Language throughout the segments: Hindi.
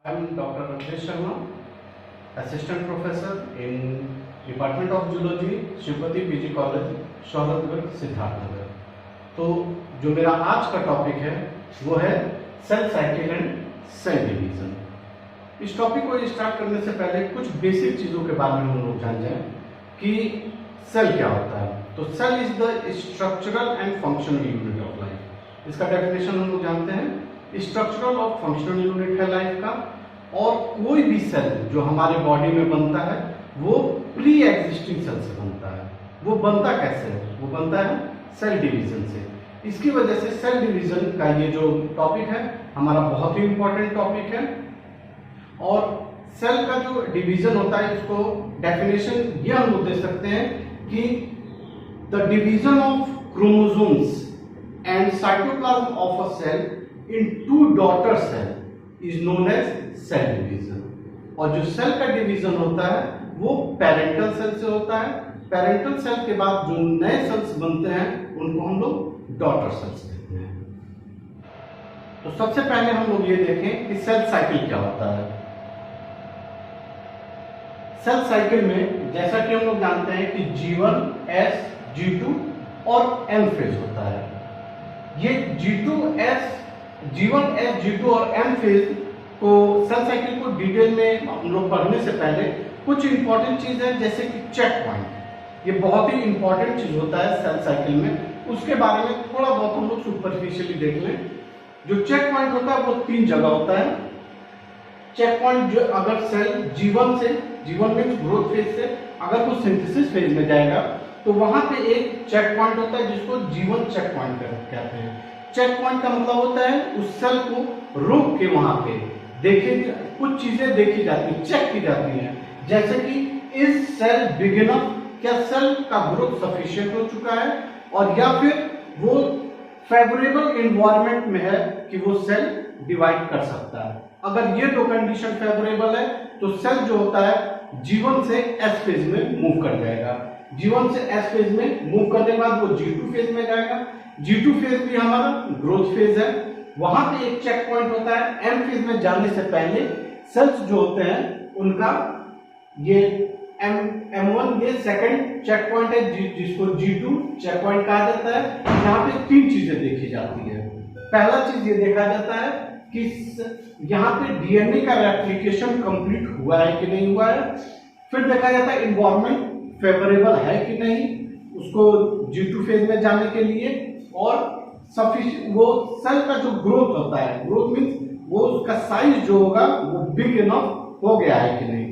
I'm Dr. Rakesh Sharma, Assistant Professor in Department of Zoology, Shivpati PG college, Shohratgarh, Siddharthnagar. तो जो मेरा आज का टॉपिक है वो है cell cycle and cell division. इस टॉपिक को स्टार्ट करने से पहले कुछ बेसिक चीज़ों के बारे में हम लोग जान जाएं कि सेल क्या होता है। तो cell is the structural and functional unit of life. इसका डेफिनेशन हम लोग जानते हैं, स्ट्रक्चरल और फंक्शनल यूनिट है लाइफ का। और कोई भी सेल जो हमारे बॉडी में बनता है वो प्री एग्जिस्टिंग सेल से बनता है। वो बनता कैसे है? वो बनता है सेल डिवीजन से। इसकी वजह से सेल डिवीजन का ये जो टॉपिक है हमारा बहुत ही इंपॉर्टेंट टॉपिक है। और सेल का जो डिवीजन होता है इसको डेफिनेशन ये हम लोग दे सकते हैं कि the division of chromosomes and cytoplasm of a cell into daughter cell is known as cell division. और जो सेल का डिवीजन होता है वो पेरेंटल सेल से होता है। पेरेंटल सेल के बाद जो नए सेल्स बनते हैं उनको हम लोग डॉटर सेल्स कहते हैं। तो सबसे पहले हम लोग ये देखें कि सेल साइकिल क्या होता है। सेल साइकिल में जैसा कि हम लोग जानते हैं कि G1, S, G2 और M फेज होता है। ये G1, S, G2 और M फेज को सेल साइकिल को डिटेल में हम लोग पढ़ने से पहले कुछ इंपॉर्टेंट चीज है जैसे कि चेक पॉइंट। ये बहुत ही इंपॉर्टेंट चीज होता है सेल साइकिल में, उसके बारे में थोड़ा बहुत हम लोग सुपरफिशियली देख लें। जो चेक पॉइंट होता है वो 3 जगह होता है। चेक पॉइंट जो अगर cell G1 means growth phase से अगर वो सिंथेसिस फेज में जाएगा तो वहां पे एक चेक पॉइंट होता है जिसको G1 चेक पॉइंट कहते हैं। चेक पॉइंट का मतलब होता है उस सेल को रोक के वहां पे देखे कुछ चीजें देखी जाती है, चेक की जाती हैं, जैसे कि इस सेल बिग इनफ, क्या सेल का ग्रोथ सफिशिएंट हो चुका है, और या फिर वो फेवरेबल एनवायरनमेंट में है कि वो सेल डिवाइड कर सकता है। अगर ये दो कंडीशन फेवरेबल है तो सेल जो होता है G1 से S फेज में मूव कर जाएगा। G1 से S फेज में मूव करने के बाद वो G2 फेज में जाएगा। G2 फेज भी हमारा ग्रोथ फेज है। वहां पे एक चेक पॉइंट होता है। M फेज में जाने से पहले सेल्स जो होते हैं उनका ये M1 ये सेकंड चेक पॉइंट है जिसको G2 चेक पॉइंट कहा जाता है। यहाँ पे 3 चीजें देखी जाती है। पहला चीज ये देखा जाता है कि यहाँ पे डीएनए का रेप्लिकेशन कंप्लीट हुआ है कि नहीं हुआ है। फिर देखा जाता है इन्वायरमेंट फेवरेबल है कि नहीं उसको G2 फेज में जाने के लिए, और सफिशिएंट वो सेल का जो ग्रोथ होता है, ग्रोथ मींस वो उसका साइज जो होगा वो बिग इनफ हो गया है कि नहीं।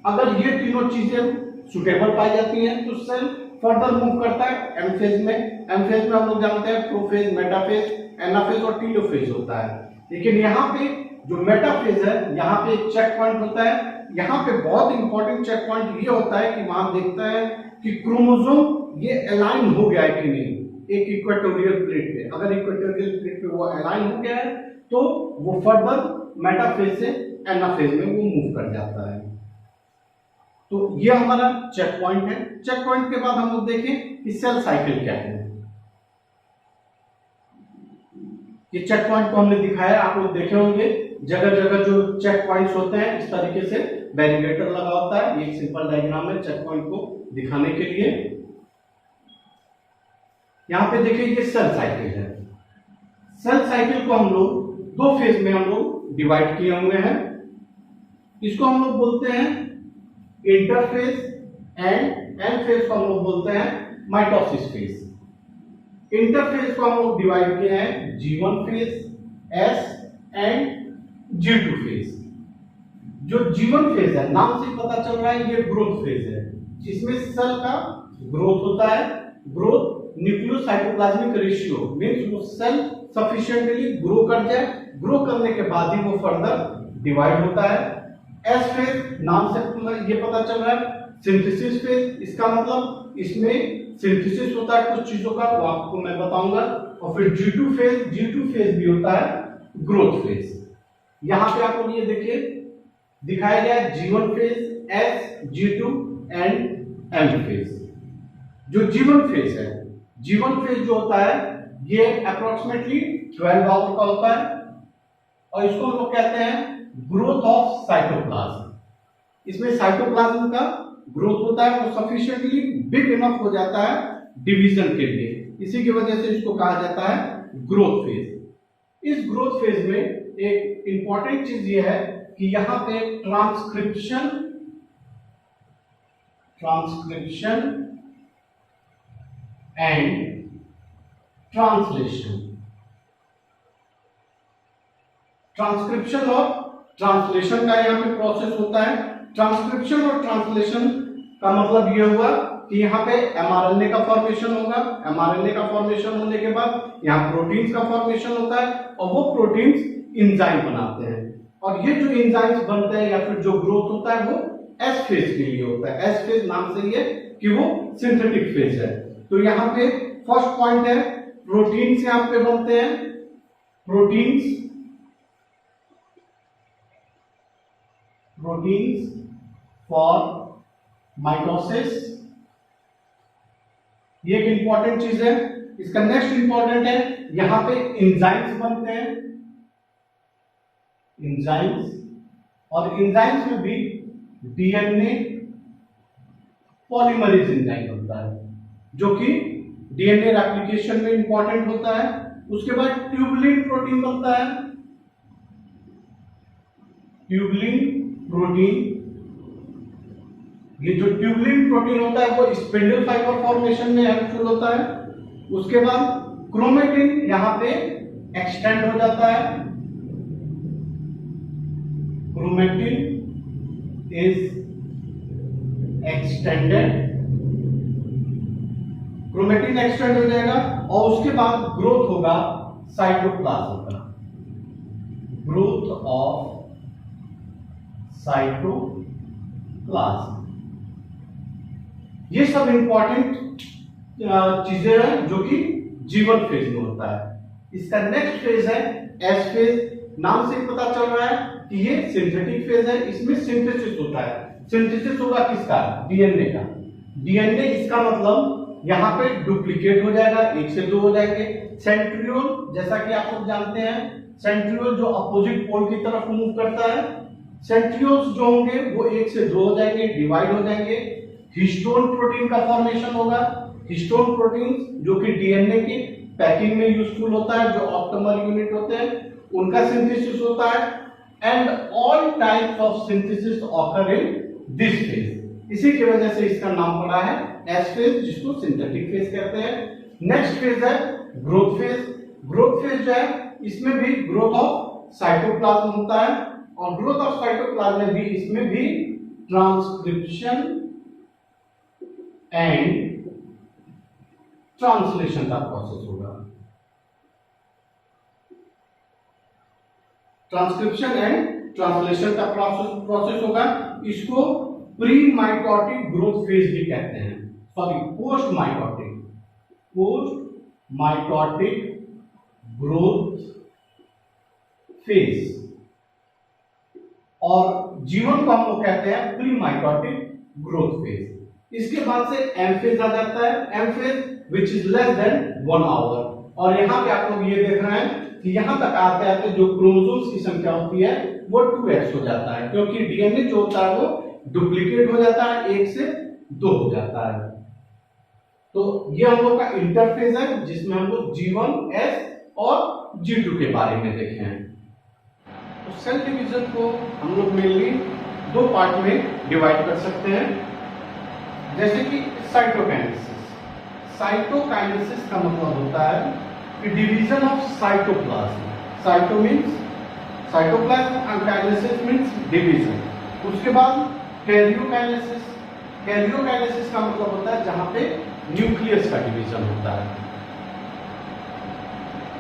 अगर ये तीनों चीजें सुटेबल पाई जाती हैं तो सेल फर्दर मूव करता है एम फेज में। एम फेज में हम लोग जानते हैं प्रोफेज, मेटाफेज, एनाफेज और टीलोफेज होता है। लेकिन यहाँ पे जो मेटाफेज है यहाँ पे एक चेक पॉइंट होता है। यहाँ पे बहुत इंपॉर्टेंट चेक पॉइंट ये होता है कि वहां देखता है कि क्रोमोसोम ये अलाइन हो गया है कि नहीं एक इक्वेटोरियल प्लेट पे। अगर इक्वेटोरियल प्लेट पे वो अलाइन हो गया है तो वो फर्दर मेटाफेज से एनाफेज में वो मूव कर जाता है। तो ये हमारा चेक पॉइंट है। चेक पॉइंट के बाद हम लोग देखें कि सेल साइकिल क्या है। ये चेक पॉइंट को हमने दिखाया, आप लोग देखे होंगे जगह जगह जो चेक पॉइंट्स होते हैं इस तरीके से बैरिकेटर लगा होता है। ये एक सिंपल डायग्राम है चेक पॉइंट को दिखाने के लिए। यहां पे देखिए ये सेल साइकिल है। सेल साइकिल को हम लोग 2 फेज में हम लोग डिवाइड किए हुए हैं। इसको हम लोग बोलते हैं इंटरफेज एंड एंड फेज को हम लोग बोलते हैं माइटोसिस फेज। इंटरफेज को हम लोग डिवाइड किए हैं G1 phase, S and G2 phase. जो G1 फेज है नाम से पता चल रहा है ये ग्रोथ फेज है, जिसमें सेल का ग्रोथ होता है। ग्रोथ न्यूक्लियोसाइटोप्लाज्मिक रेशियो मींस वो सेल सफिशिएंटली ग्रो कर जाए, ग्रो करने के बाद ही वो फर्दर डिवाइड होता है। एस फेज नाम से ये पता चल रहा है सिंथेसिस फेज। इसका मतलब इसमें सिंथेसिस होता है कुछ चीजों का, वो आपको मैं बताऊंगा। और फिर G2 फेज भी होता है ग्रोथ फेज। यहां पे आप लोग ये देखिए दिखाया गया है G1 phase, S, G2 and M phase. जो G1 फेज है, G1 फेज जो होता है ये अप्रोक्सीमेटली 12 आवर का होता है और इसको हम लोग कहते हैं ग्रोथ ऑफ साइटोप्लाज्म। इसमें साइटोप्लाज्म का ग्रोथ होता है वो सफिशिएंटली बिग इनफ हो जाता है डिवीजन के लिए, इसी की वजह से इसको कहा जाता है ग्रोथ फेज। इस ग्रोथ फेज में एक इंपॉर्टेंट चीज ये है कि यहां पे ट्रांसक्रिप्शन एंड ट्रांसलेशन, ट्रांसक्रिप्शन और ट्रांसलेशन का यहाँ पे प्रोसेस होता है। ट्रांसक्रिप्शन और ट्रांसलेशन का मतलब ये हुआ कि यहाँ पे एमआरएनए का फॉर्मेशन होगा। एमआरएनए का फॉर्मेशन होने के बाद यहाँ प्रोटीन्स का फॉर्मेशन होता है और वो प्रोटीन्स एंजाइम बनाते हैं, और ये जो एंजाइम्स बनते हैं या फिर जो ग्रोथ होता है वो एस फेज के लिए होता है। एस फेज नाम से ये कि वो सिंथेटिक फेज है। तो यहाँ पे फर्स्ट पॉइंट है प्रोटीन्स यहाँ पे बनते हैं, प्रोटीन्स फॉर माइटोसिस, ये एक इंपॉर्टेंट चीज है। इसका नेक्स्ट इंपॉर्टेंट है यहां पे एंजाइम्स बनते हैं, एंजाइम्स, और एंजाइम्स में भी डीएनए पॉलीमरेज एंजाइम बनता है जो कि डीएनए रेप्लिकेशन में इंपॉर्टेंट होता है। उसके बाद ट्यूबुलिन प्रोटीन बनता है, ट्यूबुलिन प्रोटीन, ये जो ट्यूबुलिन प्रोटीन होता है वो स्पिंडल फाइबर फॉर्मेशन में हेल्पफुल होता है। उसके बाद क्रोमेटिन यहां पे एक्सटेंड हो जाता है, chromatin is extended, chromatin extend हो जाएगा और उसके बाद ग्रोथ होगा साइटोप्लाज्म का, ग्रोथ ऑफ साइटोप्लाज्म। ये सब इंपॉर्टेंट चीजें हैं जो कि जीवन फेज में होता है। इसका नेक्स्ट फेज है एस फेज। नाम से पता चल रहा है कि ये सिंथेटिक फेज है, इसमें सिंथेसिस होता है। सिंथेसिस होगा किसका? डीएनए का। डीएनए इसका मतलब यहाँ पे डुप्लीकेट हो जाएगा, 1 से 2 हो जाएंगे। सेंट्रियोल, जैसा कि आप लोग जानते हैं, सेंट्रियोल जो अपोजिट पोल की तरफ मूव करता है, सेंट्रियोल्स जो होंगे वो 1 से 2 हो जाएंगे, डिवाइड हो जाएंगे। हिस्टोन प्रोटीन का फॉर्मेशन होगा। हिस्टोन प्रोटीन जो कि डीएनए की पैकिंग में यूजफुल होता है, जो ऑप्टिमल यूनिट होते हैं उनका सिंथेसिस होता है। And all types of synthesis occur in this phase. इसी की वजह से इसका नाम पड़ा है एस फेज, जिसको सिंथेटिक फेज कहते हैं। नेक्स्ट फेज है ग्रोथ फेज। ग्रोथ फेज जो है इसमें भी ग्रोथ ऑफ साइटोप्लाज्म होता है, और ग्रोथ ऑफ साइटोप्लाज्म में भी इसमें भी ट्रांसक्रिप्शन एंड ट्रांसलेशन का प्रोसेस होगा। ट्रांसक्रिप्शन एंड ट्रांसलेशन का प्रोसेस होगा। इसको प्री माइटोटिक ग्रोथ फेज भी कहते हैं, sorry post mitotic growth phase, और जीवन को हम लोग कहते हैं प्री माइटोटिक ग्रोथ फेज। इसके बाद से एम फेज आ जाता है, M phase which is less than 1 hour. और यहाँ पे आप लोग ये देख रहे हैं कि यहाँ तक आते आते जो क्रोमोसोम्स की संख्या होती है वो 2x हो जाता है, क्योंकि डीएनए जो होता है वो डुप्लीकेट हो जाता है, 1 से 2 हो जाता है। तो ये हम लोग का इंटरफेज है जिसमें हम लोग G1, S और G2 के बारे में देखे हैं। तो सेल डिवीजन को हम लोग मेनली 2 पार्ट में डिवाइड कर सकते हैं, जैसे कि साइटोकाइनेसिस। साइटोकाइनेसिस का मतलब होता है कि division of cytoplasm. Cyto means cytoplasm and kinesis means division. उसके बाद कैरियोकाइनेसिस। कैरियोकाइनेसिस का मतलब होता है जहां पे न्यूक्लियस का डिवीजन होता है,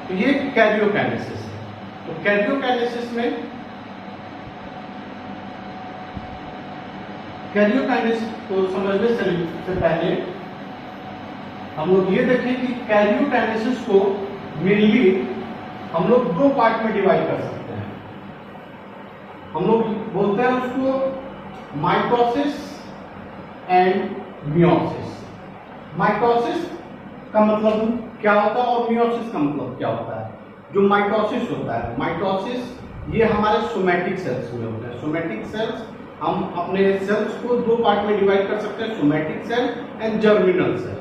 तो ये कैरियोकाइनेसिस है। तो कैरियोकाइनेसिस में कैरियोकाइनेसिस को समझने से पहले हम लोग ये देखें कि कैरियोकाइनेसिस को मेनली हम लोग 2 पार्ट में डिवाइड कर सकते हैं। हम लोग बोलते हैं उसको माइटोसिस एंड मियोसिस। माइटोसिस का मतलब क्या होता है और मियोसिस का मतलब क्या होता है? जो माइटोसिस होता है, माइटोसिस ये हमारे सोमैटिक सेल्स में होता है। सोमैटिक सेल्स हम अपने सेल्स को दो पार्ट में डिवाइड कर सकते हैं, somatic cell and germinal cell.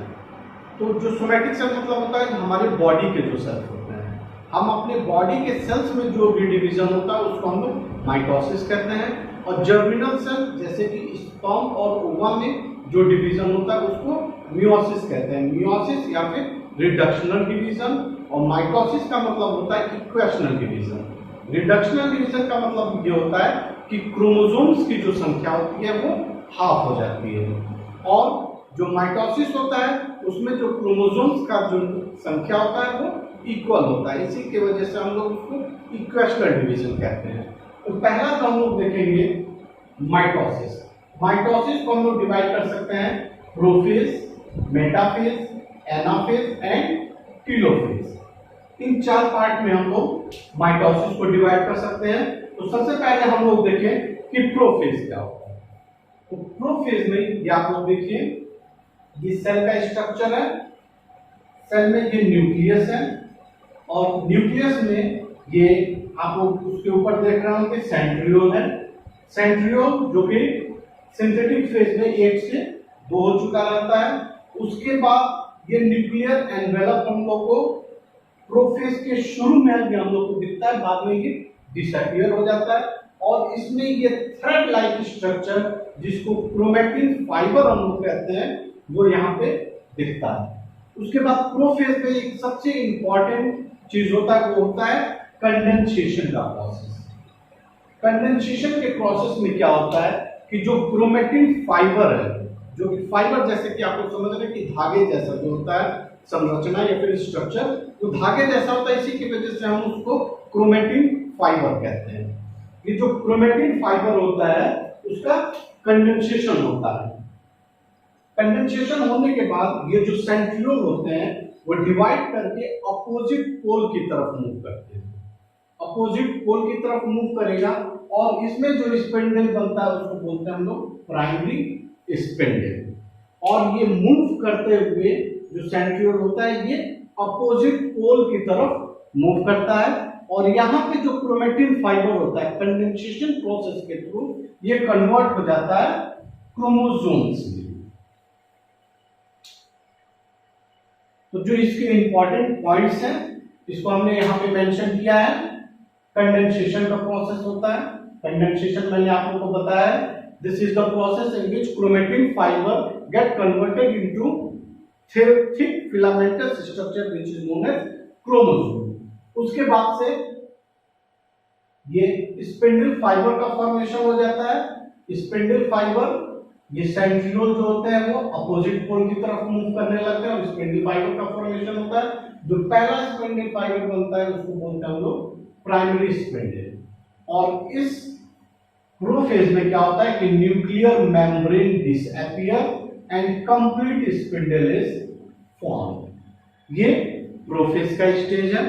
तो जो सोमैटिक सेल मतलब होता है हमारे बॉडी के जो सेल्स होते हैं, हम अपने बॉडी के सेल्स में जो भी डिवीजन होता है उसको हम लोग माइटोसिस कहते हैं। और जर्मिनल सेल जैसे कि स्पर्म और ओवा में जो डिवीजन होता है उसको मियोसिस कहते हैं। मियोसिस या फिर रिडक्शनल डिवीजन, और माइटोसिस का मतलब होता है इक्वेशनल डिवीजन। रिडक्शनल डिवीजन का मतलब ये होता है कि क्रोमोसोम्स की जो संख्या होती है वो हाफ हो जाती है, और जो माइटोसिस होता है उसमें जो क्रोमोसोम्स का जो संख्या होता है वो इक्वल होता है। इसी की वजह से हम लोग उसको इक्वेशनल डिवीजन कहते हैं। तो पहला तो हम लोग देखेंगे माइटोसिस। माइटोसिस को हम लोग डिवाइड कर सकते हैं prophase, metaphase, anaphase and telophase. इन चार पार्ट में हम लोग माइटोसिस को डिवाइड कर सकते हैं। तो सबसे पहले हम लोग देखें कि प्रोफेज क्या होता है। तो प्रोफेज में ये आप लोग देखिए, ये सेल का स्ट्रक्चर है। सेल में ये न्यूक्लियस है, और न्यूक्लियस में ये आप लोग उसके ऊपर देख रहे होंगे सेंट्रियोल है। सेंट्रियोल जो कि सिंथेटिक फेज में 1 से 2 हो चुका रहता है। उसके बाद ये न्यूक्लियर एनवेलप हम लोग को प्रोफेज के शुरू में हम लोग को दिखता है, बाद में ये डिसअपियर हो जाता है। और इसमें ये थ्रेड लाइक स्ट्रक्चर जिसको क्रोमैटिन फाइबर हम लोग कहते हैं वो यहाँ पे दिखता है। उसके बाद प्रोफेज में एक सबसे इंपॉर्टेंट चीज होता है, वो होता है कंडेंसेशन का प्रोसेस। कंडेंसेशन के प्रोसेस में क्या होता है कि जो क्रोमैटिन फाइबर है, जो कि फाइबर जैसे कि आप लोग समझ रहे हैं कि धागे जैसा जो होता है संरचना या फिर स्ट्रक्चर, तो धागे जैसा होता है, इसी की वजह से हम उसको क्रोमैटिन फाइबर कहते हैं। ये जो क्रोमैटिन फाइबर होता है उसका कंडेंसेशन होता है। कंडेंसेशन होने के बाद ये जो सेंट्रियोल होते हैं वो डिवाइड करके अपोजिट पोल की तरफ मूव करते हैं। अपोजिट पोल की तरफ मूव करेगा, और इसमें जो स्पिंडल बनता है उसको बोलते हैं हम लोग प्राइमरी स्पिंडल। और ये मूव करते हुए जो सेंट्रियोल होता है ये अपोजिट पोल की तरफ मूव करता है, और यहाँ पे जो क्रोमैटिन फाइबर होता है कंडेंसेशन प्रोसेस के थ्रू ये कन्वर्ट हो जाता है क्रोमोसोम्स में। तो जो इसके इंपॉर्टेंट पॉइंट्स हैं इसको हमने यहाँ पे मेंशन किया है। कंडेंसेशन का प्रोसेस होता है। कंडेंसेशन मैंने आप लोगों को बताया है, this is the process in which chromatin fibre get converted into thick filamentous structure which is known as chromosome. उसके बाद से ये स्पिंडल फाइबर का फॉर्मेशन हो जाता है। स्पिंडल फाइबर ये सेंट्रियोल जो होते हैं वो अपोजिट पोल की तरफ मूव करने लगते हैं, और स्पिंडल फाइबर का फॉर्मेशन होता है। जो पहला स्पिंडल फाइबर बनता है उसको बोलते हैं हम लोग प्राइमरी स्पिंडल। और इस प्रोफेज में क्या होता है कि nuclear membrane disappear and complete spindle is form. ये प्रोफेज का स्टेज है।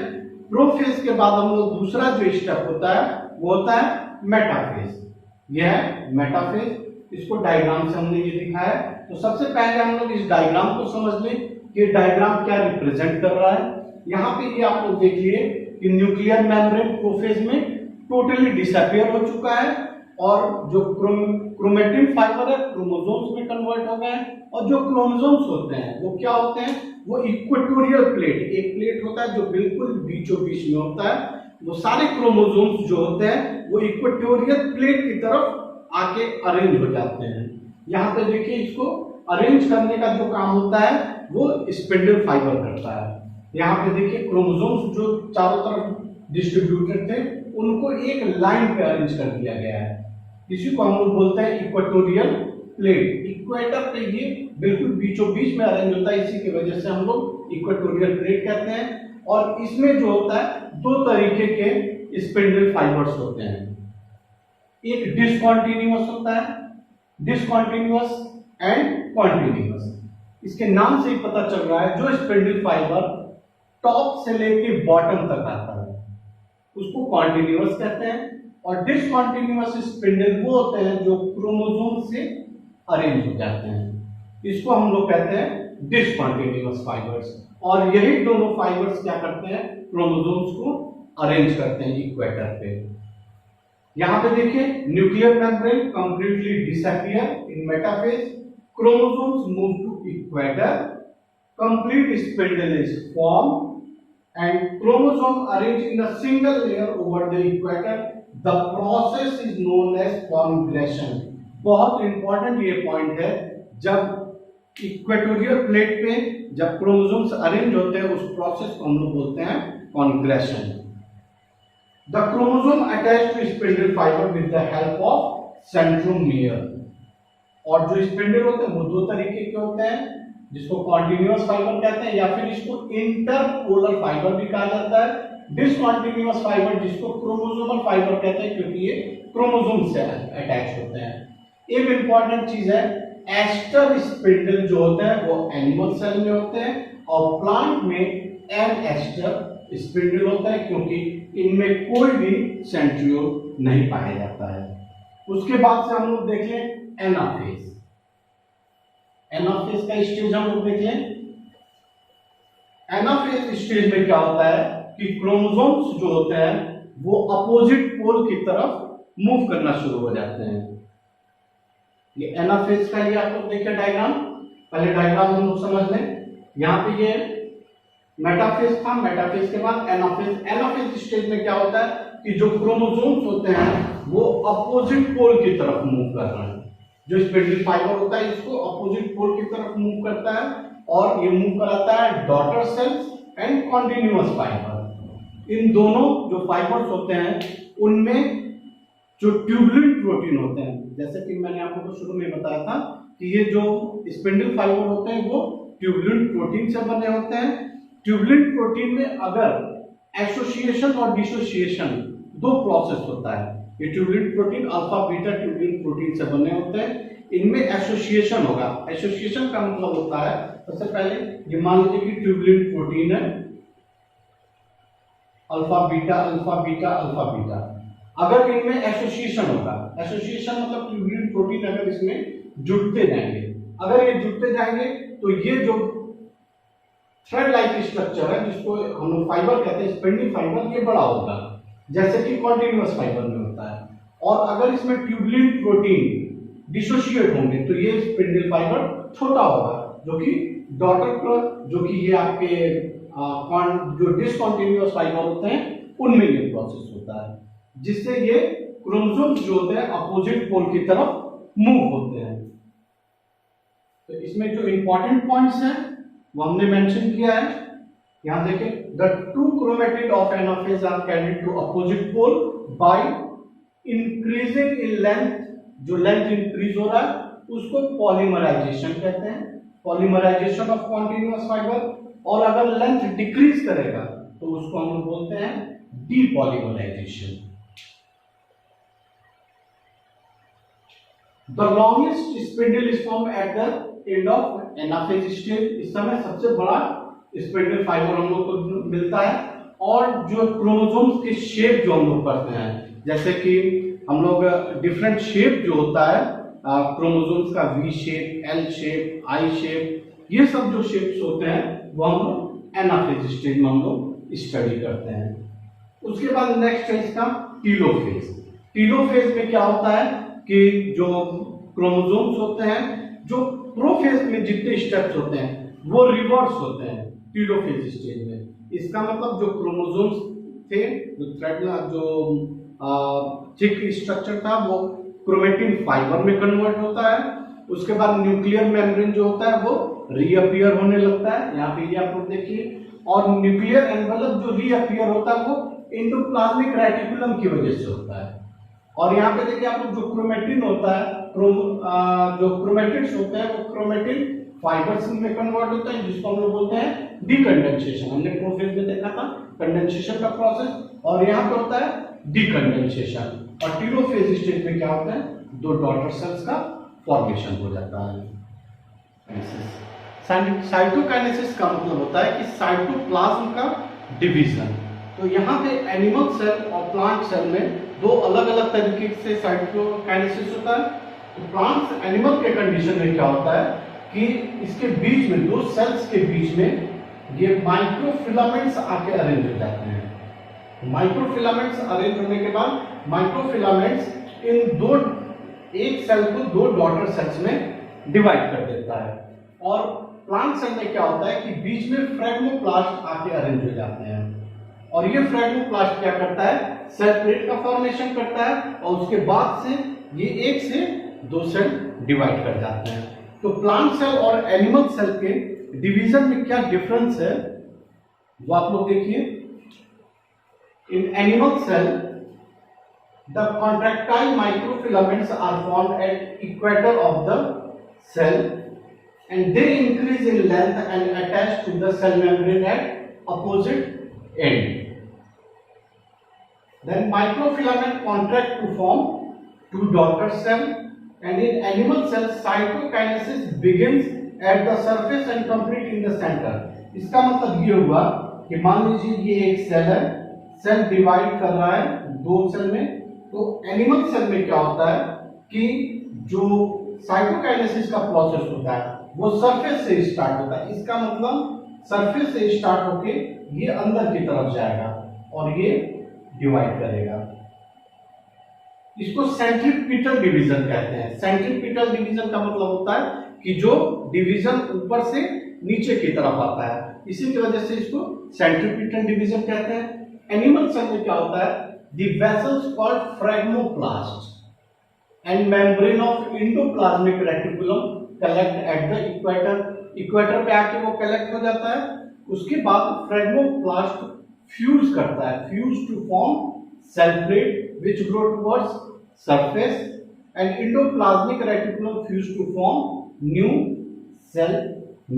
प्रोफेज के बाद हम लोग दूसरा जो स्टेप होता है वो होता है मेटाफेज। यह है मेटाफेज। इसको डायग्राम से हमने ये दिखाया है। तो सबसे पहले हम लोग इस डायग्राम को समझ लें कि डायग्राम क्या रिप्रेजेंट कर रहा है। यहाँ पे ये आप लोग देखिए कि न्यूक्लियर मेम्ब्रेन प्रोफेज में टोटली डिसअपियर हो चुका है, और जो क्रोमैटिन फाइबर है क्रोमोसोम्स में कन्वर्ट हो गए हैं। और जो क्रोमोसोम्स होते हैं वो क्या होते हैं, वो इक्वेटोरियल प्लेट, एक प्लेट होता है जो बिल्कुल बीचों बीच में होता है। वो सारे क्रोमोसोम्स जो होते हैं वो इक्वेटोरियल प्लेट की तरफ आके अरेंज हो जाते हैं। यहाँ पे देखिए, इसको अरेंज करने का जो काम होता है वो स्पिंडल फाइबर करता है। यहाँ पे देखिए क्रोमोसोम्स जो चारों तरफ डिस्ट्रीब्यूटेड थे उनको एक लाइन पे अरेंज कर दिया गया है। इसी को हम लोग बोलते हैं इक्वेटोरियल प्लेट। इक्वेटर पे ये बिल्कुल बीचों बीच में अरेंज होता है, इसी की वजह से हम लोग इक्वेटोरियल प्लेट कहते हैं। और इसमें जो होता है दो तरीके के स्पिंडल फाइबर्स होते हैं। एक डिसकंटीन्यूअस होता है, डिसकंटीन्यूअस एंड कॉन्टिन्यूअस। इसके नाम से ही पता चल रहा है जो स्पिंडल फाइबर टॉप से लेके बॉटम तक आता है उसको कॉन्टिन्यूअस कहते हैं। और डिसकंटीन्यूअस स्पिंडल वो होते हैं जो क्रोमोसोम से अरेंज हो जाते हैं, इसको हम लोग कहते हैं डिसकंटीन्यूअस फाइबर्स। और यही दोनों फाइबर्स क्या करते हैं, क्रोमोसोम्स को अरेंज करते हैं इक्वेटर पे। यहां पे देखिए nuclear membrane completely disappear in metaphase, chromosomes move to equator, complete spindle is form and chromosome arranged in a single layer over the equator. The process is known as congregation. बहुत इंपॉर्टेंट ये पॉइंट है, जब इक्वेटोरियल प्लेट पे जब क्रोमोसोम्स अरेंज होते हैं उस प्रोसेस को हम लोग बोलते हैं कॉन्ग्रेशन. The chromosome attached to spindle fiber with the help of centromere. और जो स्पिंडल होते हैं वो दो तरीके के होते हैं, जिसको कॉन्टिन्यूअस फाइबर कहते हैं या फिर इसको इंटरपोलर फाइबर भी कहा जाता है. डिसकंटिन्यूअस फाइबर जिसको क्रोमोसोमल फाइबर कहते हैं क्योंकि ये क्रोमोसोम से अटैच होते हैं. एक इंपॉर्टेंट चीज है, एस्टर स्पिंडल जो होते हैं वो एनिमल सेल में होते हैं और प्लांट में एन एस्टर स्पिंडल होता है क्योंकि इनमें कोई भी सेंट्रियोल नहीं पाया जाता है. उसके बाद से हम लोग देख लें एनाफेज. एनाफेज का स्टेज हम लोग देख लें. एनाफेज स्टेज में क्या होता है कि क्रोमोसोम्स जो होते हैं वो अपोजिट पोल की तरफ मूव करना शुरू हो जाते हैं. ये एनाफेज का, ये आप लोग देखिए डायग्राम, पहले डायग्राम हम लोग समझ लें. यहाँ पे ये मेटाफेज था, मेटाफेज के बाद एनाफेज. एनाफेज स्टेज में क्या होता है कि जो क्रोमोसोम्स होते हैं वो अपोजिट पोल की तरफ मूव कर रहे हैं. जो स्पिंडल फाइबर होता है इसको अपोजिट पोल की तरफ मूव करता है और ये मूव कराता है daughter cells and continuous fibre. इन दोनों जो फाइबर्स होते हैं उनमें जो ट्यूबुलिन प्रोटीन होते हैं, जैसे कि मैंने आपको शुरू में बताया था कि ये जो स्पिंडल फाइबर होते हैं वो ट्यूबुलिन प्रोटीन से बने होते हैं. ट्यूबुलिन प्रोटीन में अगर एसोसिएशन और डिसोसिएशन दो प्रोसेस होता है. ये tubulin protein alpha beta tubulin protein से बने होते हैं. इनमें एसोसिएशन होगा. एसोसिएशन का मतलब होता है, सबसे पहले ये मान लीजिए कि ट्यूबुलिन प्रोटीन है alpha beta alpha beta alpha beta. अगर इनमें एसोसिएशन होगा, एसोसिएशन मतलब ट्यूबुलिन प्रोटीन अगर इसमें जुड़ते जाएंगे, अगर ये जुड़ते जाएंगे तो ये जो थ्रेड लाइक स्ट्रक्चर है जिसको हम लोग फाइबर कहते हैं, स्पिंडल फाइबर, ये बड़ा होगा जैसे कि कॉन्टिन्यूअस फाइबर में होता है. और अगर इसमें ट्यूबुलिन प्रोटीन डिसोशिएट होंगे तो ये स्पिंडल फाइबर छोटा होगा, जो कि डॉटर पर, जो कि ये आपके जो डिसकंटिन्यूअस फाइबर होते हैं उनमें ये प्रोसेस होता है, जिससे ये क्रोमोसोम्स जो होते हैं अपोजिट पोल की तरफ मूव होते हैं. तो इसमें जो इंपॉर्टेंट पॉइंट्स हैं वो हमने मेंशन किया है. यहां देखें, the two chromatid of anaphase are carried to opposite pole by increasing in length. जो लेंथ इंक्रीज हो रहा है उसको पॉलीमराइजेशन कहते हैं, पॉलीमराइजेशन ऑफ कॉन्टिन्यूअस फाइबर. और अगर लेंथ डिक्रीज करेगा तो उसको हम लोग बोलते हैं depolymerisation. The longest spindle is form at the end of anaphase stage. इस समय सबसे बड़ा स्पिंडल फाइबर हम लोग को मिलता है. और जो क्रोमोसोम्स के शेप जो हम लोग पढ़ते हैं, जैसे कि हम लोग डिफरेंट शेप जो होता है क्रोमोसोम्स का, वी शेप, एल शेप, आई शेप, ये सब जो शेप्स होते हैं वो हम लोग एनाफेज स्टेज में हम लोग स्टडी करते हैं. उसके बाद नेक्स्ट है इसका टीलोफेज. टीलोफेज में क्या होता है कि जो क्रोमोसोम्स होते हैं, जो प्रोफेज में जितने स्टेप्स होते हैं वो रिवर्स होते हैं टीलोफेज स्टेज में. इसका मतलब जो क्रोमोसोम्स थे, जो थ्रेड, जो चिक स्ट्रक्चर था वो क्रोमेटिन फाइबर में कन्वर्ट होता है. उसके बाद न्यूक्लियर मेम्ब्रेन जो होता है वो रीअपियर होने लगता है. यहाँ पे ये आप लोग देखिए. और न्यूक्लियर एनवेलप जो रीअपियर होता है वो एंडोप्लाज्मिक रेटिकुलम की वजह से होता है. और यहाँ पे देखिए आप लोग जो क्रोमेटिन होता है, जो क्रोमेटिड्स होते हैं वो क्रोमेटिन फाइबर्स में कन्वर्ट होते हैं, जिसको हम लोग बोलते हैं डीकंडेंसेशन. हमने प्रोफेज में देखा था कंडेंसेशन का प्रोसेस, और यहाँ पे होता है डीकंडेंसेशन. और टीलोफेज स्टेज में क्या होता है, दो डॉटर सेल्स का फॉर्मेशन हो जाता है. साइटोकाइनेसिस का मतलब होता है कि साइटोप्लाज्म का डिवीजन. तो यहाँ पे एनिमल सेल और प्लांट सेल में दो अलग अलग तरीके से साइटोकाइनेसिस होता है. तो प्लांट्स, एनिमल के कंडीशन में क्या होता है कि इसके बीच में, दो सेल्स के बीच में ये माइक्रोफिलामेंट्स आके अरेंज हो जाते हैं. माइक्रोफिलामेंट्स अरेंज होने के बाद माइक्रोफिलामेंट्स इन दो, एक सेल को दो डॉटर सेल्स में डिवाइड कर देता है। और प्लांट सेल में क्या होता है कि बीच में फ्रेगमोप्लास्ट आके अरेंज हो जाते हैं, और ये फ्रेगमोप्लास्ट क्या करता है, सेल प्लेट का फॉर्मेशन करता है, और उसके बाद से ये एक से दो सेल डिवाइड कर जाते हैं। तो प्लांट सेल और एनिमल सेल के डिवीजन में क्या डिफरेंस है वो आप लोग देखिए। In animal cell the contractile microfilaments are formed at equator of the cell and they increase in length and attach to the cell membrane at opposite end. Then microfilament contract to form two daughter cell, and in animal cells cytokinesis begins at the surface and complete in the center. इसका मतलब ये हुआ कि मान लीजिए ये एक सेल है, सेल डिवाइड कर रहा है दो सेल में, तो एनिमल सेल में क्या होता है कि जो साइटोकाइनेसिस का प्रोसेस होता है वो सरफेस से स्टार्ट होता है। इसका मतलब सरफेस से स्टार्ट होके ये अंदर की तरफ जाएगा और ये डिवाइड करेगा। इसको सेंट्रीपिटल डिवीजन कहते हैं। सेंट्रीपिटल डिवीजन का मतलब होता है कि जो डिवीजन ऊपर से नीचे की तरफ आता है, इसी की वजह से इसको सेंट्रीपिटल डिवीजन कहते हैं। एनिमल सेल में क्या होता है, the vessels called phragmoplast and membrane of endoplasmic reticulum collect at the equator. Equator पे आके वो कलेक्ट हो जाता है, उसके बाद फ्रेगमोप्लास्ट फ्यूज करता है, fuse to form cell plate which grow towards surface and endoplasmic reticulum fuse to form new cell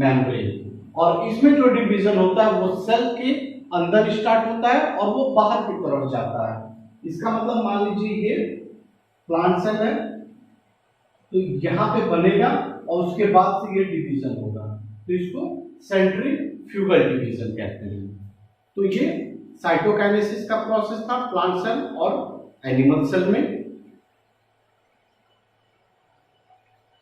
membrane. और इसमें जो डिवीजन होता है वो सेल के अंदर स्टार्ट होता है और वो बाहर की तरफ जाता है। इसका मतलब मान लीजिए ये प्लांट सेल है, तो यहां पे बनेगा और उसके बाद से ये डिवीजन होगा, तो इसको सेंट्रीफ्यूगल डिवीजन कहते हैं। तो ये साइटोकाइनेसिस का प्रोसेस था प्लांट सेल और एनिमल सेल में।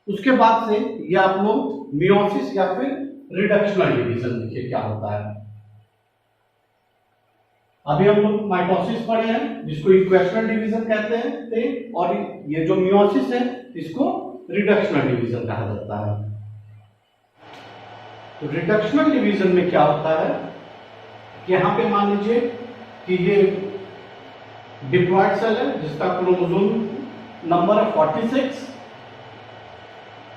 उसके बाद से ये आप लोग मियोसिस या फिर रिडक्शनल डिवीजन देखिए क्या होता है। अभी हम लोग माइटोसिस पढ़े हैं जिसको इक्वेशनल डिवीजन कहते हैं, और ये जो मियोसिस है इसको रिडक्शनल डिवीजन कहा जाता है। तो रिडक्शनल डिवीजन में क्या होता है कि यहां पे मान लीजिए कि ये डिप्लॉयड सेल है जिसका क्रोमोसोम नंबर है 46।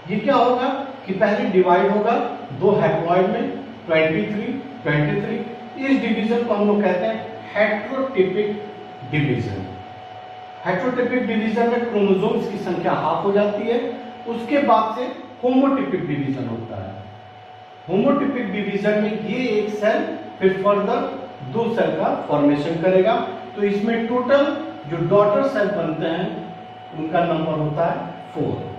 ये क्या होगा कि पहले डिवाइड होगा दो हैप्लॉइड में 23। इस डिवीजन को हम लोग कहते हैं हेट्रोटिपिक डिवीजन। हेट्रोटिपिक डिवीजन में क्रोमोसोम्स की संख्या हाफ हो जाती है। उसके बाद से होमोटिपिक डिवीजन होता है। होमोटिपिक डिवीजन में ये एक सेल फिर फर्दर दो सेल का फॉर्मेशन करेगा, तो इसमें टोटल जो डॉटर सेल बनते हैं उनका नंबर होता है 4।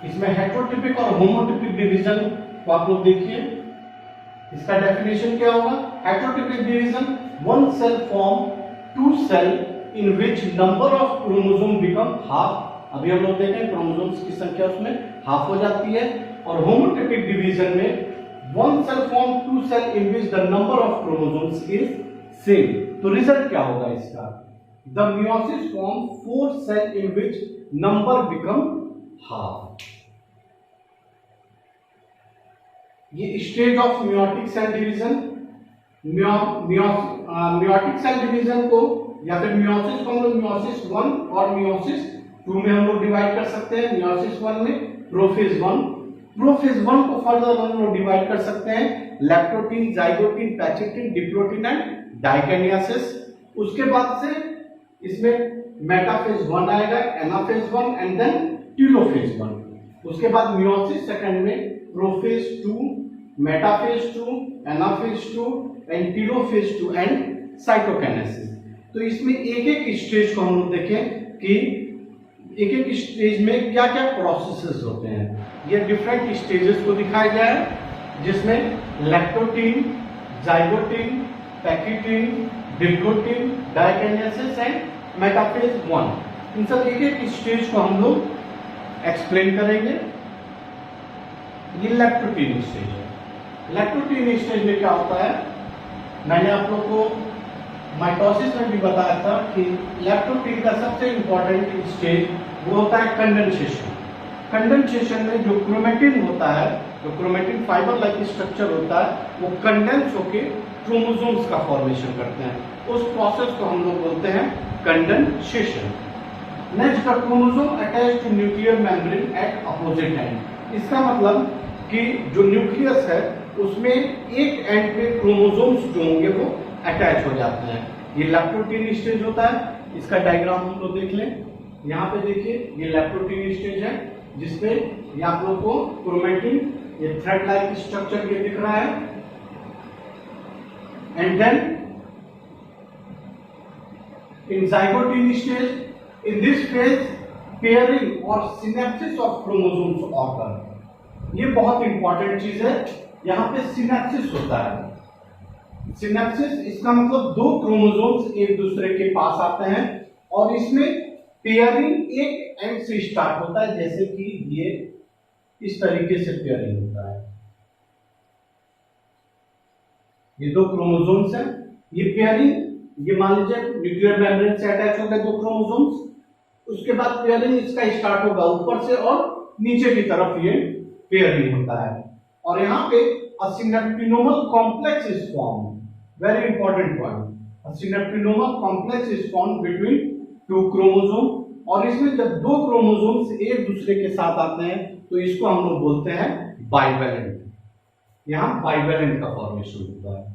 इसमें हेट्रोटिपिक और होमोटिपिक डिवीजन को आप लोग देखिए, इसका डेफिनेशन क्या होगा। Heterotypic division, one cell form two cell in which number of chromosome become half. अभी हम लोग देखें क्रोमोसोम्स की संख्या उसमें हाफ हो जाती है। और होमोटिपिक डिवीजन में one cell form two cell in which the number of chromosomes is same. तो रिजल्ट क्या होगा इसका, the meiosis form 4 cell in which number become half. ये stage of meiotic cell division, meiotic cell division को या फिर मियोसिस को हम लोग मियोसिस 1 और मियोसिस 2 में हम लोग डिवाइड कर सकते हैं। मियोसिस 1 में प्रोफेज 1, प्रोफेज 1 को फर्दर हम लोग डिवाइड कर सकते हैं लैक्टोटीन, जाइगोटीन, पैचिटिन, डिप्लोटीन एंड डाइकेनियासिस। उसके बाद से इसमें मेटाफेज 1 आएगा, एनाफेज 1 एंड देन टीलोफेज 1। उसके बाद मियोसिस सेकंड में prophase 2, metaphase 2, anaphase 2 and telophase 2 and cytokinesis. तो इसमें एक एक स्टेज को हम लोग देखें कि एक एक स्टेज में क्या क्या प्रोसेसेस होते हैं। ये डिफरेंट स्टेजेस को दिखाया गया है जिसमें लैक्टोटीन, जाइगोटीन, पैकिटीन, डिप्लोटीन, डाइकेनियासिस एंड मेटाफेज 1, इन सब एक एक स्टेज को हम लोग एक्सप्लेन करेंगे। ये लैक्टोटीन स्टेज है। लैक्टोटीन स्टेज में क्या होता है मैंने आप लोग को माइटोसिस में भी बताया था कि लैक्टोप्रीन का सबसे इंपॉर्टेंट स्टेज वो होता है कंडेंसेशन। कंडेंसेशन में जो क्रोमेटिन होता है, जो क्रोमेटिन फाइबर लाइक स्ट्रक्चर होता है, वो कंडेंस होके क्रोमोसोम्स का फॉर्मेशन करते हैं। उस प्रोसेस को हम लोग बोलते हैं condensation. Next, the chromosome attach to nuclear membrane at opposite end. इसका मतलब कि जो न्यूक्लियस है उसमें एक एंड पे क्रोमोसोम्स जो होंगे वो अटैच हो जाते हैं। ये लैक्टोप्रीन स्टेज होता है। इसका डायग्राम हम लोग देख लें। यहाँ पे देखिए ये लैक्टोप्रीन स्टेज है जिसपे ये आप लोग को क्रोमेटिन, ये थ्रेड लाइक स्ट्रक्चर ये दिख रहा है। And then in zygote stage, in this phase pairing or synapses of chromosomes occur। ये बहुत इंपॉर्टेंट चीज है। यहाँ पे सिनेप्सिस होता है। सिनेप्सिस इसका मतलब दो क्रोमोसोम्स एक दूसरे के पास आते हैं और इसमें पेयरिंग एक एंड से स्टार्ट होता है, जैसे कि ये इस तरीके से पेयरिंग होता है। ये दो क्रोमोसोम्स हैं, ये पेयरिंग, ये मान लीजिए न्यूक्लियर मेम्ब्रेन से अटैच हो गए दो क्रोमोसोम्स, उसके बाद पेयरिंग इसका स्टार्ट होगा ऊपर से और नीचे की तरफ ये पेयरिंग होता है। और यहाँ पे a synaptonomal complex is formed, very important point, a synaptonomal complex is formed between two chromosome। और इसमें जब दो क्रोमोसोम्स एक दूसरे के साथ आते हैं तो इसको हम लोग बोलते हैं बाइवेलेंट। यहाँ बाइवेलेंट का फॉर्मेशन होता है।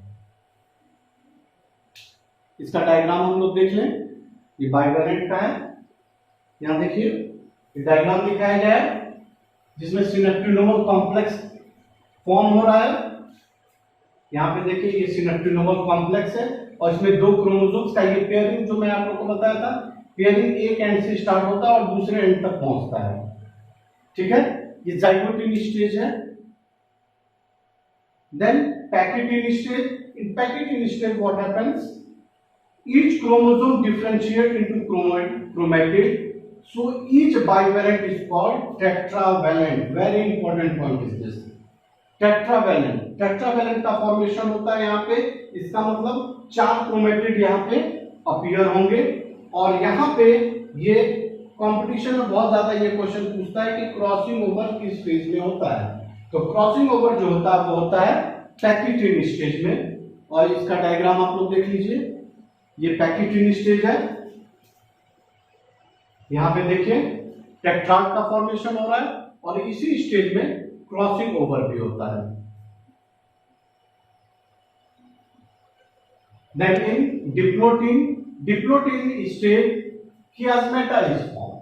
इसका डायग्राम हम लोग देख लें। ये बाइवेलेंट का है। यहाँ देखिए ये डायग्राम दिखाया गया है जिसमें सिनेप्टोनोमल कॉम्प्लेक्स फॉर्म हो रहा है। यहाँ पे देखिए ये सिनेप्टोनोमल कॉम्प्लेक्स है और इसमें दो क्रोमोसोम्स का ये पेयरिंग जो मैं आप लोग को बताया था, पेयरिंग एक एंड से स्टार्ट होता है और दूसरे एंड तक पहुंचता है। ठीक है, ये जाइगोटिन स्टेज है। Then pachytene stage. In pachytene stage what happens, each chromosome differentiate into chromatid, so each bivalent is called tetravalent। very important point is this, tetravalent। tetravalent का फॉर्मेशन होता है यहाँ पे। इसका मतलब चार क्रोमेटिड यहाँ पे अपीयर होंगे। और यहाँ पे ये कंपटीशन में बहुत ज्यादा ये क्वेश्चन पूछता है कि क्रॉसिंग ओवर किस फेज में होता है। तो क्रॉसिंग ओवर जो होता है वो होता है पैकेटिन स्टेज में। और इसका डायग्राम आप लोग देख लीजिए। ये पैकेटिन स्टेज है। यहां पे देखिए टेट्राड का फॉर्मेशन हो रहा है और इसी स्टेज में क्रॉसिंग ओवर भी होता है। Then in diplotene stage chiasmata is form.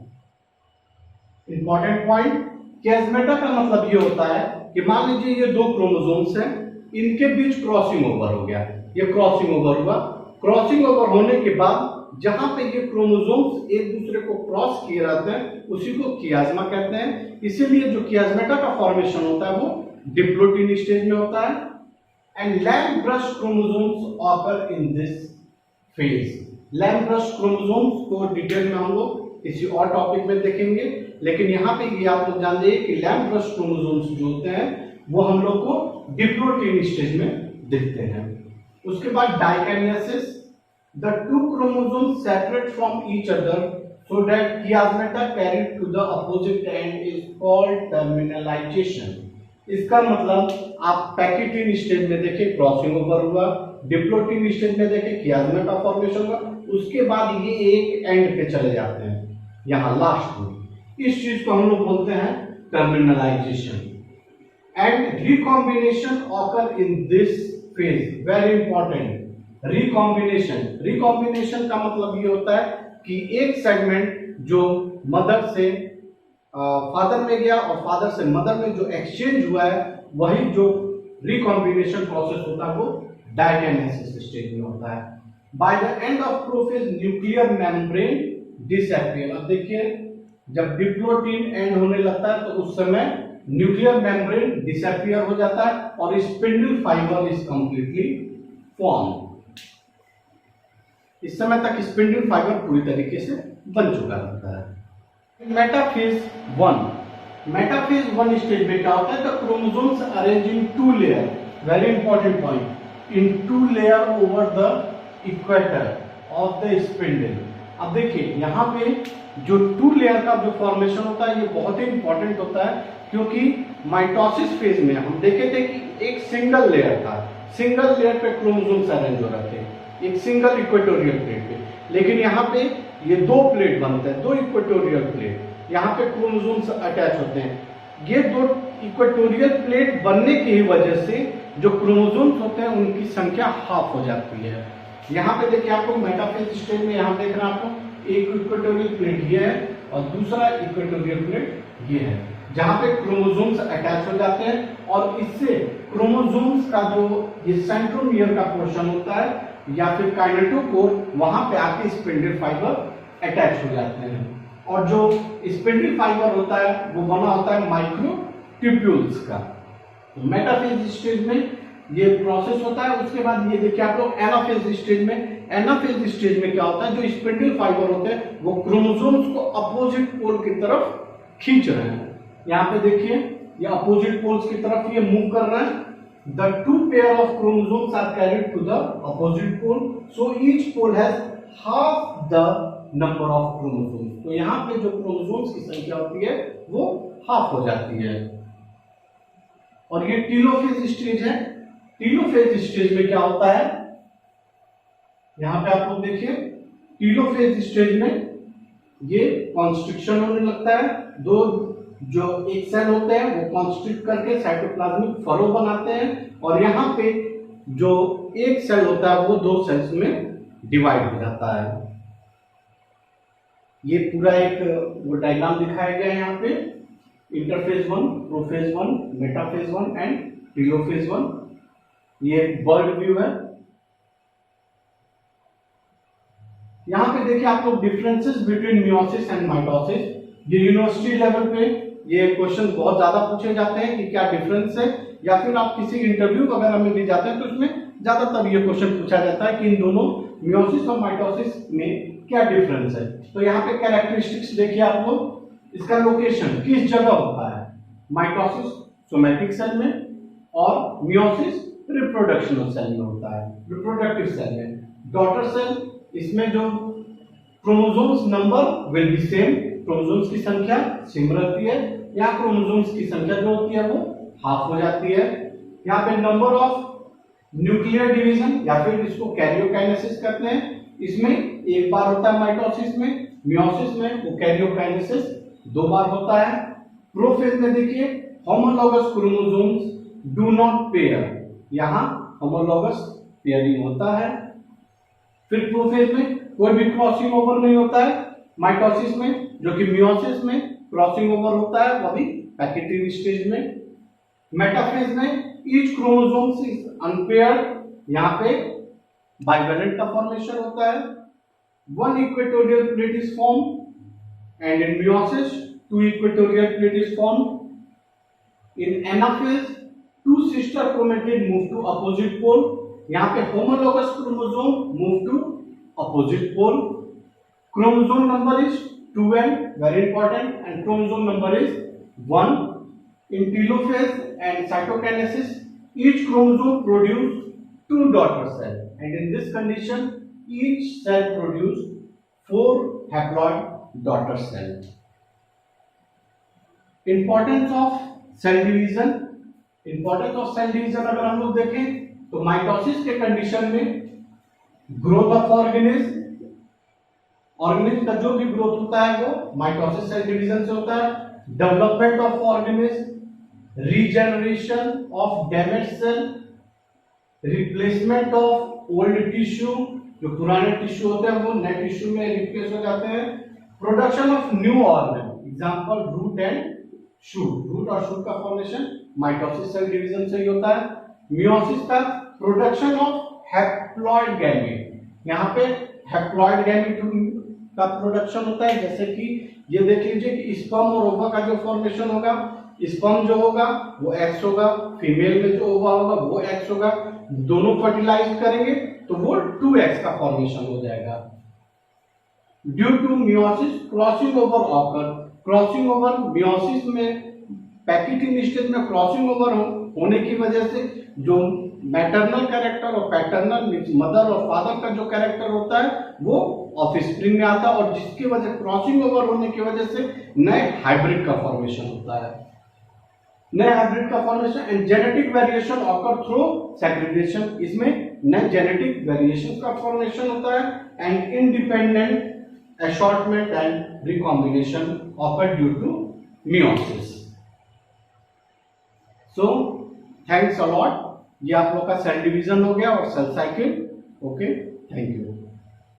Important point, chiasmata का मतलब ये होता है कि मान लीजिए ये दो क्रोमोसोम्स हैं, इनके बीच क्रॉसिंग ओवर हो गया। ये क्रॉसिंग ओवर हुआ। क्रॉसिंग ओवर होने के बाद जहां पे ये क्रोमोसोम्स एक दूसरे को क्रॉस किए रहते हैं उसी को कियास्मा कहते हैं। इसीलिए जो कियास्मेटा का फॉर्मेशन होता है वो डिप्लोटीन स्टेज में होता है। And lamp brush chromosomes occur in this phase. Lamp brush chromosomes को डिटेल में हम लोग किसी और टॉपिक में देखेंगे, लेकिन यहाँ पे ये आप लोग जान जाइए कि लैम्प ब्रश क्रोमोसोम्स जो होते हैं वो हम लोग को डिप्लोटीन स्टेज में दिखते हैं। उसके बाद diakinesis, the two chromosomes separate from each other so that chiasmata carried to the opposite end is called terminalisation. इसका मतलब आप पैकेटिन स्टेज में देखें क्रॉसिंग ओवर हुआ, डिप्लोटीन स्टेज में देखें कियास्मेटा फॉर्मेशन हुआ, उसके बाद ये एक एंड पे चले जाते हैं यहाँ लास्ट में। इस चीज को हम लोग बोलते हैं terminalisation. And recombination occur in this phase, very important. Recombination का मतलब ये होता है कि एक सेगमेंट जो मदर से फादर में गया और फादर से मदर में जो एक्सचेंज हुआ है वही जो रिकॉम्बिनेशन प्रोसेस होता है वो डाइकाइनेसिस स्टेज में होता है। By the end of prophase nuclear membrane disappear. अब देखिए जब डिप्लोटीन एंड होने लगता है तो उस समय न्यूक्लियर मेम्ब्रेन डिसअपियर हो जाता है और spindle fibre is completely form. इस समय तक स्पिंडल फाइबर पूरी तरीके से बन चुका रहता है। मेटाफेज 1 स्टेज में क्या होता है, the chromosomes arrange in two layer. Very important point, in two layer over the equator of the spindle. अब देखिए यहाँ पे जो टू लेयर का जो फॉर्मेशन होता है ये बहुत ही इंपॉर्टेंट होता है, क्योंकि माइटोसिस फेज में हम देखे थे कि एक सिंगल लेयर था, सिंगल लेयर पे क्रोमोसोम्स अरेंज हो रहे थे एक सिंगल इक्वेटोरियल प्लेट पे, लेकिन यहाँ पे ये दो प्लेट बनते हैं, दो इक्वेटोरियल प्लेट, यहाँ पे क्रोमोसोम्स अटैच होते हैं। ये दो इक्वेटोरियल प्लेट बनने की वजह से जो क्रोमोसोम्स होते हैं उनकी संख्या हाफ हो जाती है। यहाँ पे देखिए आप लोग मेटाफेज स्टेज में यहाँ देख रहे हैं आप लोग, एक इक्वेटोरियल प्लेट ये है और दूसरा इक्वेटोरियल प्लेट ये है, जहाँ पे क्रोमोसोम्स अटैच हो जाते हैं और इससे क्रोमोसोम्स का जो ये सेंट्रोमियर का पोर्शन होता है या फिर काइनेटोकोर, वहां पे आके स्पिंडल फाइबर अटैच हो जाते हैं। और जो स्पिंडल फाइबर होता है वो बना होता है माइक्रोट्यूब्यूल्स का। मेटाफेज स्टेज में ये प्रोसेस होता है। उसके बाद ये देखिए आप लोग एनाफेज स्टेज में, एनाफेज स्टेज में क्या होता है, जो स्पिंडल फाइबर होते हैं वो क्रोमोसोम्स को अपोजिट पोल की तरफ खींच रहे हैं। यहाँ पे देखिए ये अपोजिट पोल्स की तरफ ये मूव कर रहे हैं। The two pair of chromosomes are carried to the opposite pole, so each pole has half the number of chromosomes. तो यहाँ पे जो क्रोमोसोम्स की संख्या होती है वो हाफ हो जाती है। और ये टीलोफेज स्टेज है। टीलोफेज स्टेज में क्या होता है, यहाँ पे आप लोग देखिए टीलोफेज स्टेज में ये कॉन्स्ट्रिक्शन होने लगता है। दो जो एक सेल होते हैं वो कॉन्स्ट्रिक्ट करके साइटोप्लाज्मिक फरो बनाते हैं और यहाँ पे जो एक सेल होता है वो दो सेल्स में डिवाइड हो जाता है। ये पूरा एक वो डायग्राम दिखाया गया है यहाँ पे, interphase 1, prophase 1, metaphase 1 and telophase 1। ये बर्ड व्यू है। यहाँ पे देखिए आप लोग differences between meiosis and mitosis. ये यूनिवर्सिटी लेवल पे ये क्वेश्चन बहुत ज्यादा पूछे जाते हैं कि क्या डिफरेंस है, या फिर आप किसी इंटरव्यू वगैरह में भी जाते हैं तो उसमें ज्यादातर ये क्वेश्चन पूछा जाता है कि इन दोनों मियोसिस और माइटोसिस में क्या डिफरेंस है। तो यहाँ पे कैरेक्टरिस्टिक्स देखिए आप लोग, इसका लोकेशन किस जगह होता है। माइटोसिस सोमैटिक सेल में और मियोसिस रिप्रोडक्शनल सेल में होता है, रिप्रोडक्टिव सेल में। डॉटर सेल इसमें जो chromosomes number will be same, chromosomes की संख्या सेम रहती है। यहाँ क्रोमोसोम्स की संख्या जो होती है वो हाफ हो जाती है। यहाँ पे नंबर ऑफ न्यूक्लियर डिवीजन या फिर इसको कैरियोकाइनेसिस कहते हैं, इसमें एक बार होता है माइटोसिस में। मियोसिस में वो कैरियोकाइनेसिस दो बार होता है। प्रोफेज में देखिए homologous chromosomes do not pair, यहाँ होमोलॉगस पेयरिंग होता है। फिर प्रोफेज में कोई भी क्रॉसिंग ओवर नहीं होता है। माइटोसिस में, जो कि मियोसिस में क्रॉसिंग ओवर होता है, वो भी पैकेटिंग स्टेज में। मेटाफेज में ईच क्रोमोसोम्स इज अनपेयर्ड, यहाँ पे बाइवेलेंट का फॉर्मेशन होता है। One equatorial plate is form and in meiosis two equatorial plate is form. In anaphase two sister chromatid move to opposite pole, यहाँ पे homologous chromosome move to opposite pole. Chromosome number is 12, very important, and chromosome number is 1. In telophase and cytokinesis, each chromosome produce 2 daughter cells, and in this condition, each cell produce 4 haploid daughter cells. Importance of cell division. Importance of cell division अगर हम लोग देखें तो माइटोसिस के कंडीशन में ग्रोथ ऑफ ऑर्गेनिज्म, ऑर्गेनिज्म का जो भी ग्रोथ होता है वो माइटोसिस सेल डिवीजन से होता है। Development of organism, regeneration of damage cell, replacement of old tissue, जो पुराने टिश्यू होते हैं वो नए टिश्यू में रिप्लेस हो जाते हैं। Production of new organ, example root and shoot, root और शूट का फॉर्मेशन माइटोसिस सेल डिवीजन से ही होता है। मियोसिस का प्रोडक्शन ऑफ हैप्लॉइड गैमेट, यहाँ पे हैप्लॉइड गैमेट का प्रोडक्शन होता है। जैसे कि ये देख लीजिए कि स्पर्म और ओवा का जो फॉर्मेशन होगा, स्पर्म जो होगा वो एक्स होगा, फीमेल में जो ओवा होगा वो एक्स होगा, दोनों फर्टिलाइज करेंगे तो वो 2x का फॉर्मेशन हो जाएगा। Due to meiosis crossing over occur, crossing over meiosis में पैकेटिंग स्टेज में क्रॉसिंग ओवर होने की वजह से जो मैटरनल कैरेक्टर और पैटर्नल मीन्स मदर और फादर का जो कैरेक्टर होता है वो ऑफस्प्रिंग में आता है, और जिसकी वजह क्रॉसिंग ओवर होने की वजह से नए हाइब्रिड का फॉर्मेशन होता है, नए हाइब्रिड का formation. And genetic variation occur through segregation, इसमें नए जेनेटिक वेरिएशन का फॉर्मेशन होता है। And independent assortment and recombination occur due to meiosis. So thanks a lot. ये आप लोग का सेल डिवीजन हो गया और cell cycle. Okay, thank you.